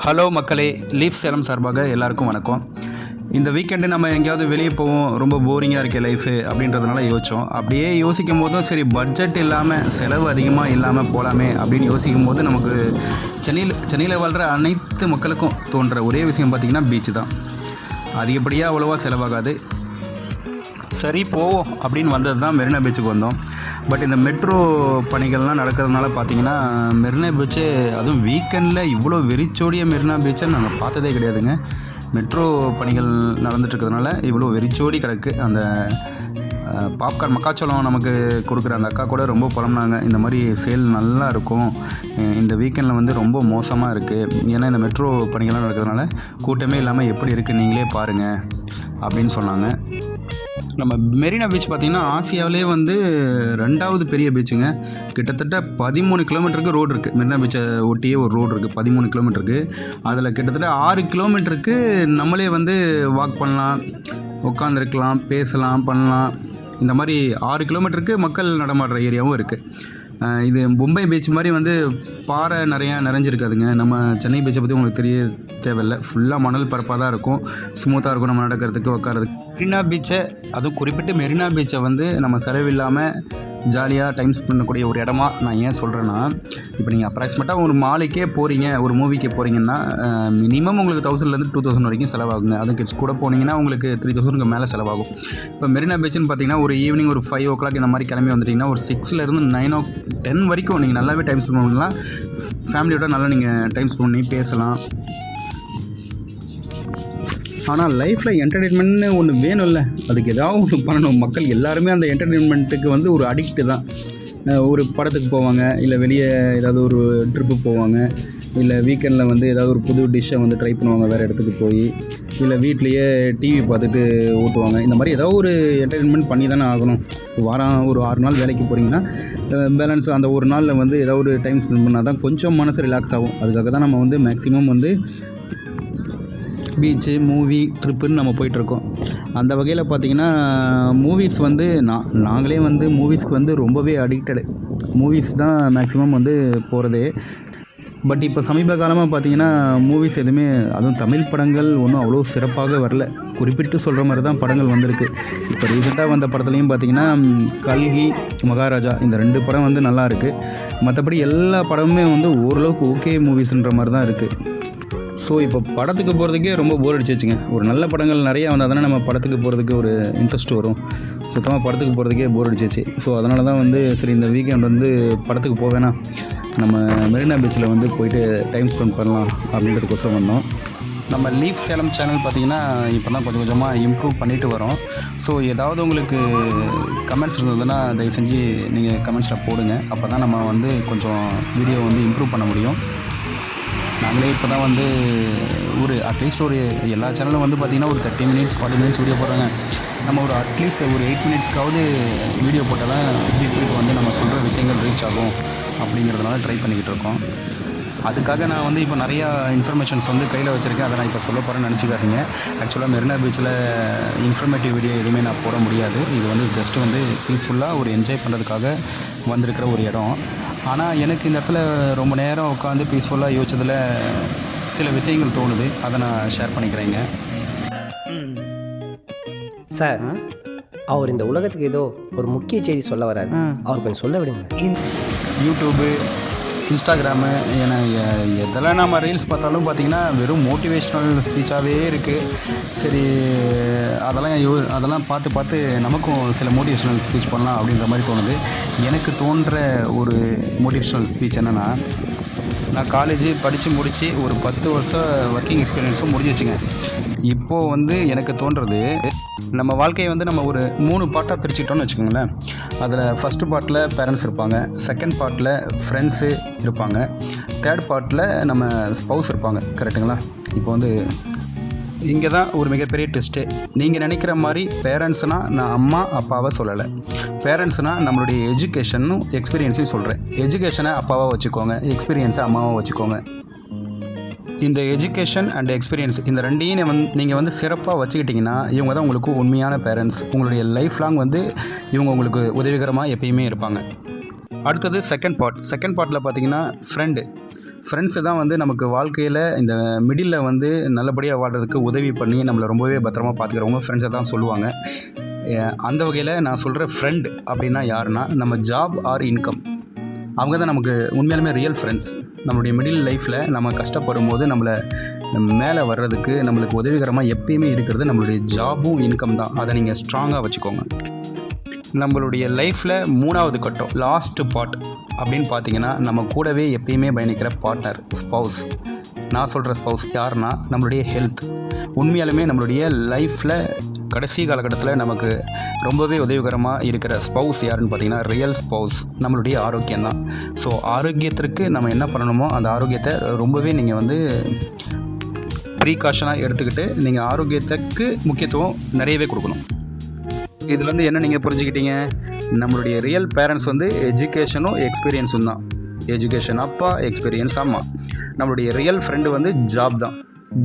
Hello மக்களே, leaf Salem சார்பாக எல்லாருக்கும் வணக்கம். இந்த வீக்கெண்டு நம்ம எங்கேயாவது வெளியே போவோம், ரொம்ப போரிங்காக இருக்கே லைஃபு அப்படின்றதுனால யோசித்தோம். அப்படியே யோசிக்கும் போதும் சரி, பட்ஜெட் இல்லாமல் செலவு அதிகமாக இல்லாமல் போகலாமே அப்படின்னு யோசிக்கும் போது நமக்கு சென்னையில் வாழ்கிற அனைத்து மக்களுக்கும் தோன்ற ஒரே விஷயம் பார்த்திங்கன்னா பீச்சு தான். அதிகப்படியாக அவ்வளோவா செலவாகாது. சரி போவோம் அப்படின்னு வந்தது தான் மெரினா பீச்சுக்கு வந்தோம். பட் இந்த மெட்ரோ பணிகள்லாம் நடக்கிறதுனால பார்த்திங்கன்னா மெரினா பீச்சு, அதுவும் வீக்கெண்டில் இவ்வளோ வெறிச்சோடிய மெரினா பீச்சை நாங்கள் பார்த்ததே கிடையாதுங்க. மெட்ரோ பணிகள் நடந்துகிட்ருக்கிறதுனால இவ்வளோ வெறிச்சோடி கிடக்கு. அந்த பாப்கார்ன் மக்காச்சோளம் நமக்கு கொடுக்குற அந்த அக்கா கூட ரொம்ப புலம்புனாங்க, இந்த மாதிரி சேல் நல்லா இருக்கும், இந்த வீக்கெண்டில் வந்து ரொம்ப மோசமாக இருக்குது, ஏன்னா இந்த மெட்ரோ பணிகள்லாம் நடக்கிறதுனால கூட்டமே இல்லாமல் எப்படி இருக்குது நீங்களே பாருங்கள் அப்படின்னு சொன்னாங்க. நம்ம மெரினா பீச் பார்த்திங்கன்னா ஆசியாவிலே வந்து 2வது பெரிய பீச்சுங்க. கிட்டத்தட்ட 13 கிலோமீட்டருக்கு ரோடு இருக்குது. மெரினா பீச்சை ஒட்டியே ஒரு ரோடு இருக்குது, 13 கிலோமீட்டருக்கு. அதில் கிட்டத்தட்ட 6 கிலோமீட்டருக்கு நம்மளே வந்து வாக் பண்ணலாம், உட்காந்துருக்கலாம், பேசலாம், பண்ணலாம். இந்த மாதிரி 6 கிலோமீட்டருக்கு மக்கள் நடமாடுற ஏரியாவும் இருக்குது. இது மும்பை பீச் மாதிரி வந்து பாறை நிறைஞ்சிருக்காதுங்க. நம்ம சென்னை பீச்சை பற்றி உங்களுக்கு தெரிய தேவையில்லை. ஃபுல்லாக மணல் பரப்பாக தான் இருக்கும், ஸ்மூத்தாக இருக்கும் நம்ம நடக்கிறதுக்கு உட்காரதுக்கு. மெரினா பீச்சை, அதுவும் குறிப்பிட்டு மெரினா பீச்சை வந்து நம்ம செலவில்லாமல் ஜாலியாக டைம் ஸ்பெண்ட் பண்ணக்கூடிய ஒரு இடமா நான் ஏன் சொல்கிறேன்னா, இப்போ நீங்கள் அப்ராக்சிமேட்டாக ஒரு மாலுக்கே போகிறீங்க, ஒரு மூவிக்கு போகிறீங்கன்னா மினிமம் உங்களுக்கு 1000லேருந்து 2000 வரைக்கும் செலவாகுங்க. அதுவும் கிட்ஸ் கூட போனீங்கன்னா உங்களுக்கு 3000க்கு மேலே செலவாகும். இப்போ மெரினா பீச்சுன்னு பார்த்தீங்கன்னா ஒரு ஈவினிங் ஒரு 5 o'clock இந்த மாதிரி கிளம்பி வந்துட்டிங்கன்னா ஒரு 6லேருந்து 10 வரைக்கும் நீங்கள் நல்லாவே டைம் ஸ்பெண்ட் பண்ணலாம். ஃபேமிலியோட நல்லா நீங்கள் டைம் ஸ்பெண்ட் பண்ணி பேசலாம். ஆனால் லைஃப்பில் என்டர்டெயின்மெண்ட்னு ஒன்று வேணும்ல, அதுக்கு ஏதாவது ஒன்று பண்ணணும். மக்கள் எல்லாருமே அந்த என்டர்டெயின்மெண்ட்டுக்கு வந்து ஒரு அடிக்ட்டு தான். ஒரு படத்துக்கு போவாங்க, இல்லை வெளியே ஏதாவது ஒரு ட்ரிப்பு போவாங்க, இல்லை வீக்கெண்டில் வந்து ஏதாவது ஒரு புது டிஷ்ஷை வந்து ட்ரை பண்ணுவாங்க வேறு இடத்துக்கு போய், இல்லை வீட்லேயே டிவி பார்த்துட்டு ஓட்டுவாங்க. இந்த மாதிரி ஏதாவது ஒரு என்டர்டெயின்மெண்ட் பண்ணி தானே ஆகணும். வாரம் ஒரு 6 நாள் வேலைக்கு போகிறீங்கன்னா பேலன்ஸ் அந்த ஒரு நாளில் வந்து ஏதாவது ஒரு டைம் ஸ்பெண்ட் பண்ணால் தான் கொஞ்சம் மனசு ரிலாக்ஸ் ஆகும். அதுக்காக தான் நம்ம வந்து மேக்ஸிமம் வந்து பீச்சு, மூவி, ட்ரிப்புன்னு நம்ம போயிட்டுருக்கோம். அந்த வகையில் பார்த்திங்கன்னா மூவிஸ் வந்து நாங்களே வந்து மூவிஸ்க்கு வந்து ரொம்பவே அடிக்டடு. மூவிஸ் தான் மேக்ஸிமம் வந்து போகிறதே. பட் இப்போ சமீப காலமாக பார்த்திங்கன்னா மூவிஸ் எதுவுமே, அதுவும் தமிழ் படங்கள் ஒன்றும் அவ்வளோ சிறப்பாக வரல. குறிப்பிட்டு சொல்கிற மாதிரி தான் படங்கள் வந்திருக்கு. இப்போ ரீசெண்டாக வந்த படத்துலையும் பார்த்திங்கன்னா கல்கி, மகாராஜா, இந்த 2 படம் வந்து நல்லா இருக்குது. மற்றபடி எல்லா படமுமே வந்து ஓரளவுக்கு ஓகே மூவிஸ்ன்ற மாதிரி தான் இருக்குது. ஸோ இப்போ படத்துக்கு போகிறதுக்கே ரொம்ப போர் அடிச்சிச்சுங்க. ஒரு நல்ல படங்கள் நிறையா வந்தால் தானே நம்ம படத்துக்கு போகிறதுக்கு ஒரு இன்ட்ரெஸ்ட் வரும். சுத்தமாக படத்துக்கு போகிறதுக்கே போர் அடிச்சிச்சு. ஸோ அதனால தான் வந்து சரி இந்த வீக்கெண்ட் வந்து படத்துக்கு போவேனா, நம்ம மெரினா பீச்சில் வந்து போயிட்டு டைம் ஸ்பெண்ட் பண்ணலாம் அப்படின்றதுக்கோசரம் வந்தோம். நம்ம லீஃப் சேலம் சேனல் பார்த்திங்கன்னா இப்போ தான் கொஞ்சம் கொஞ்சமாக இம்ப்ரூவ் பண்ணிட்டு வரோம். ஸோ ஏதாவது உங்களுக்கு கமெண்ட்ஸ் இருந்ததுன்னா தயவு செஞ்சு நீங்கள் கமெண்ட்ஸில் போடுங்க. அப்போ தான் நம்ம வந்து கொஞ்சம் வீடியோ வந்து இம்ப்ரூவ் பண்ண முடியும். நாங்களே இப்போ தான் வந்து அட்லீஸ்ட் ஒரு எல்லா சேனலும் வந்து பார்த்திங்கன்னா ஒரு 30 minutes 40 minutes வீடியோ போடுறாங்க. நம்ம ஒரு அட்லீஸ்ட் ஒரு 8 minutesக்காவது வீடியோ போட்டால் தான் பீப்புளுக்கு வந்து நம்ம சொல்கிற விஷயங்கள் ரீச் ஆகும் அப்படிங்கிறதுனால ட்ரை பண்ணிக்கிட்டு இருக்கோம். அதுக்காக நான் வந்து இப்போ நிறையா இன்ஃபர்மேஷன்ஸ் வந்து கையில் வச்சுருக்கேன். அதை நான் இப்போ சொல்ல போகிறேன்னு நினச்சிக்காதீங்க. ஆக்சுவலாக மெரினா பீச்சில் இன்ஃபர்மேட்டிவ் வீடியோ எதுவுமே நான் போட முடியாது. இது வந்து ஜஸ்ட்டு வந்து பீஸ்ஃபுல்லாக ஒரு என்ஜாய் பண்ணுறதுக்காக வந்திருக்கிற ஒரு இடம். ஆனால் எனக்கு இந்த இடத்துல ரொம்ப நேரம் உட்காந்து பீஸ்ஃபுல்லாக யோசிச்சதில் சில விஷயங்கள் தோணுது. அதை நான் ஷேர் பண்ணிக்கிறேங்க. சார், அவர் இந்த உலகத்துக்கு ஏதோ ஒரு முக்கிய செய்தி சொல்ல வராரு. அவர் கொஞ்சம் சொல்ல விடுங்க. யூடியூபு, இன்ஸ்டாகிராமு, ஏன்னா எதெல்லாம் நம்ம ரீல்ஸ் பார்த்தாலும் பார்த்திங்கன்னா வெறும் மோட்டிவேஷ்னல் ஸ்பீச்சாகவே இருக்குது. சரி, அதெல்லாம் பார்த்து நமக்கும் சில மோட்டிவேஷ்னல் ஸ்பீச் பண்ணலாம் அப்படின்ற மாதிரி தோணுது. எனக்கு தோன்ற ஒரு மோட்டிவேஷ்னல் ஸ்பீச் என்னென்னா, நான் காலேஜ் படித்து முடித்து ஒரு 10 வருஷம் ஒர்க்கிங் எக்ஸ்பீரியன்ஸும் முடிஞ்சிச்சுங்க. இப்போது வந்து எனக்கு தோன்றது, நம்ம வாழ்க்கையை வந்து நம்ம ஒரு 3 பார்ட்டாக பிரிச்சுக்கிட்டோன்னு வச்சுக்கோங்களேன். அதில் ஃபஸ்ட்டு பார்ட்டில் பேரண்ட்ஸ் இருப்பாங்க, செகண்ட் பார்ட்டில் ஃப்ரெண்ட்ஸு இருப்பாங்க, தேர்ட் பார்ட்டில் நம்ம ஸ்பௌஸ் இருப்பாங்க. கரெக்டுங்களா? இப்போ வந்து இங்கே தான் ஒரு மிகப்பெரிய ட்விஸ்ட்டு. நீங்கள் நினைக்கிற மாதிரி பேரண்ட்ஸ்னால் நான் அம்மா அப்பாவை சொல்லலை. பேரண்ட்ஸ்னால் நம்மளுடைய எஜுகேஷனும் எக்ஸ்பீரியன்ஸையும் சொல்கிறேன். எஜுகேஷனை அப்பாவாக வச்சுக்கோங்க, எக்ஸ்பீரியன்ஸை அம்மாவாக வச்சுக்கோங்க. இந்த எஜுகேஷன் அண்ட் எக்ஸ்பீரியன்ஸ் இந்த ரெண்டையும் நீங்கள் வந்து சிறப்பாக வச்சுக்கிட்டிங்கன்னா இவங்க தான் உங்களுக்கு உண்மையான பேரண்ட்ஸ். உங்களுடைய லைஃப் லாங் வந்து இவங்க உங்களுக்கு உதவிகரமாக எப்பயுமே இருப்பாங்க. அடுத்தது செகண்ட் பார்ட்டில் பார்த்திங்கன்னா ஃப்ரெண்ட்ஸு தான் வந்து நமக்கு வாழ்க்கையில் இந்த மிடில் வந்து நல்லபடியாக வாழ்கிறதுக்கு உதவி பண்ணி நம்மளை ரொம்பவே பத்திரமா பார்த்துக்கிறவங்க ஃப்ரெண்ட்ஸை தான் சொல்லுவாங்க. அந்த வகையில் நான் சொல்கிற ஃப்ரெண்ட் அப்படின்னா யாருன்னா, நம்ம ஜாப் ஆர் இன்கம், அவங்க தான் நமக்கு உண்மையாலுமே ரியல் ஃப்ரெண்ட்ஸ். நம்மளுடைய மிடில் லைஃப்பில் நம்ம கஷ்டப்படும் போது நம்மளை மேலே வர்றதுக்கு நம்மளுக்கு உதவிகரமாக எப்பயுமே இருக்கிறது நம்மளுடைய ஜாபும் இன்கம் தான். அதை நீங்கள் ஸ்ட்ராங்காக வச்சுக்கோங்க. நம்மளுடைய லைஃப்பில் 3வது கட்டம், லாஸ்ட் பார்ட் அப்படின்னு பார்த்தீங்கன்னா, நம்ம கூடவே எப்பயுமே பயணிக்கிற பார்ட்னர், ஸ்பௌஸ். நான் சொல்கிற ஸ்பௌஸ் யாருன்னா, நம்மளுடைய ஹெல்த். உண்மையாலுமே நம்மளுடைய லைஃப்பில் கடைசி காலகட்டத்தில் நமக்கு ரொம்பவே உதவிகரமாக இருக்கிற ஸ்பௌஸ் யாருன்னு பார்த்தீங்கன்னா, ரியல் ஸ்பௌஸ் நம்மளுடைய ஆரோக்கியம் தான். ஸோ ஆரோக்கியத்திற்கு நம்ம என்ன பண்ணணுமோ அந்த ஆரோக்கியத்தை ரொம்பவே நீங்கள் வந்து ப்ரீகாஷனாக எடுத்துக்கிட்டு நீங்கள் ஆரோக்கியத்துக்கு முக்கியத்துவம் நிறையவே கொடுக்கணும். இதுலேருந்து என்ன நீங்கள் புரிஞ்சுக்கிட்டீங்க, நம்மளுடைய ரியல் பேரண்ட்ஸ் வந்து எஜுகேஷனும் எக்ஸ்பீரியன்ஸும் தான். எஜுகேஷன் அப்பா, எக்ஸ்பீரியன்ஸ் அம்மா. நம்மளுடைய ரியல் ஃப்ரெண்டு வந்து ஜாப் தான்.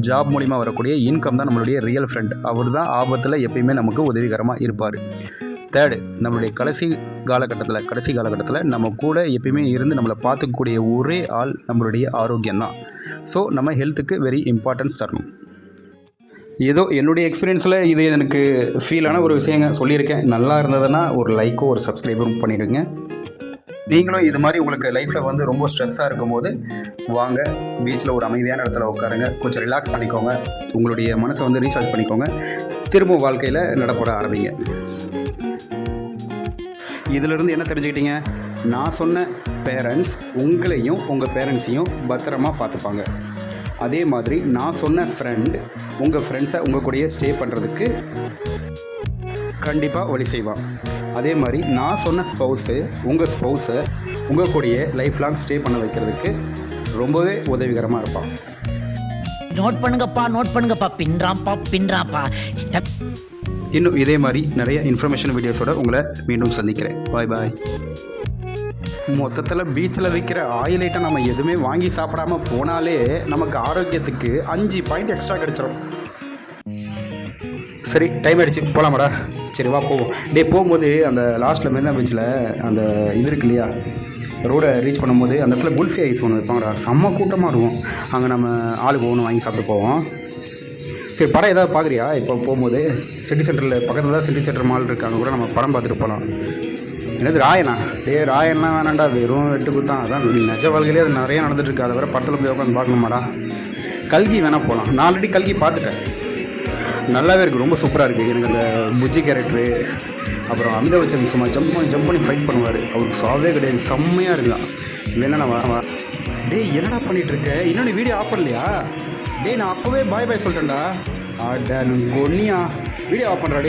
ஜாப் மூலிமா வரக்கூடிய இன்கம் தான் நம்மளுடைய ரியல் ஃப்ரெண்ட். அவர் தான் ஆபத்தில் எப்பயுமே நமக்கு உதவிகரமாக இருப்பார். தேர்டு, நம்மளுடைய கடைசி காலகட்டத்தில் நம்ம கூட எப்பயுமே இருந்து நம்மளை பார்த்துக்கக்கூடிய ஒரே ஆள் நம்மளுடைய ஆரோக்கியம் தான். ஸோ நம்ம ஹெல்த்துக்கு வெரி இம்பார்ட்டன்ஸ் தரணும். ஏதோ என்னுடைய எக்ஸ்பீரியன்ஸில் இது எனக்கு ஃபீலான ஒரு விஷயங்க சொல்லியிருக்கேன். நல்லா இருந்ததுன்னா ஒரு லைக்கோ ஒரு சப்ஸ்கிரைபரும் பண்ணிவிடுங்க. நீங்களும் இது மாதிரி உங்களுக்கு லைஃப்பில் வந்து ரொம்ப ஸ்ட்ரெஸ்ஸாக இருக்கும்போது வாங்க, பீச்சில் ஒரு அமைதியான இடத்துல உட்காருங்க, கொஞ்சம் ரிலாக்ஸ் பண்ணிக்கோங்க, உங்களுடைய மனசை வந்து ரீசார்ஜ் பண்ணிக்கோங்க, திரும்ப வாழ்க்கையில் நடப்பட ஆரம்பிங்க. இதிலிருந்து என்ன தெரிஞ்சுக்கிட்டீங்க, நான் சொன்ன பேரண்ட்ஸ் உங்களையும் உங்கள் பேரண்ட்ஸையும் பத்திரமா பார்த்துப்பாங்க. அதே மாதிரி நான் சொன்ன ஃப்ரெண்ட் உங்கள் ஃப்ரெண்ட்ஸை உங்கள் கூடயே ஸ்டே பண்ணுறதுக்கு கண்டிப்பாக வழி செய்வான். அதே மாதிரி நான் சொன்ன ஸ்பௌஸு உங்கள் ஸ்பௌஸை உங்கள் கூடயே லைஃப் லாங் ஸ்டே பண்ண வைக்கிறதுக்கு ரொம்பவே உதவிகரமாக இருப்பான். நோட் பண்ணுங்கப்பா, பின்றாப்பா. இன்னும் இதே மாதிரி நிறைய இன்ஃபர்மேஷன் வீடியோஸோடு உங்களை மீண்டும் சந்திக்கிறேன். பாய். மொத்தத்தில் பீச்சில் விற்கிற ஆயில் ஐட்டம் நம்ம எதுவுமே வாங்கி சாப்பிடாம போனாலே நமக்கு ஆரோக்கியத்துக்கு 5 பாயிண்ட் எக்ஸ்ட்ரா கிடச்சிரும். சரி, டைம் ஆகிடுச்சு, போகலாமாடா? சரி வா போவோம். போகும்போது அந்த லாஸ்ட்டில் மெரினா பீச்சில் அந்த இது இருக்கு இல்லையா, ரோடை ரீச் பண்ணும்போது அந்த இடத்துல குல்ஃபி ஐஸ் ஒன்று வைப்பாங்கடா, செம்ம கூட்டமாக இருக்கும். அங்கே நம்ம ஆளுக்கு ஒன்று வாங்கி சாப்பிட்டு போவோம். சரி, படம் ஏதாவது பார்க்குறியா? இப்போ போகும்போது சிட்டி சென்டரில் பக்கத்தில் தான் சிட்டி சென்டர் மால் இருக்காங்க, கூட நம்ம படம் பார்த்துட்டு போகலாம். என்னது ராயனா? ராயன்லாம் வேணாண்டா, வெறும் வெட்டு குத்தான். அதான் நிஜ வாழ்க்கையிலே அது நிறைய நடந்துட்டுருக்கு. அதை வேறு படத்தில் போய் உட்காந்து பார்க்கணுமாடா. கல்கி வேணால் போகலாம். நான் ஆல்ரெடி கல்கி பார்த்துட்டேன், நல்லாவே இருக்குது, ரொம்ப சூப்பராக இருக்குது. எனக்கு அந்த புஜ்ஜி கேரக்டரு, அப்புறம் அமிதாப் பச்சன் சும்மா ஜம்ப் பண்ணி ஃபைட் பண்ணுவார், அவருக்கு சாவே கிடையாது, செம்மையாக இருக்கலாம். இல்லைன்னா நான் என்னடா பண்ணிகிட்ருக்க, இன்னொன்று வீடியோ ஆஃப் பண்ணலையா? நான் அப்போவே பாய் சொல்லிட்டேன்டா. கொன்னியா வீடியோ ஆஃப் பண்ணுறா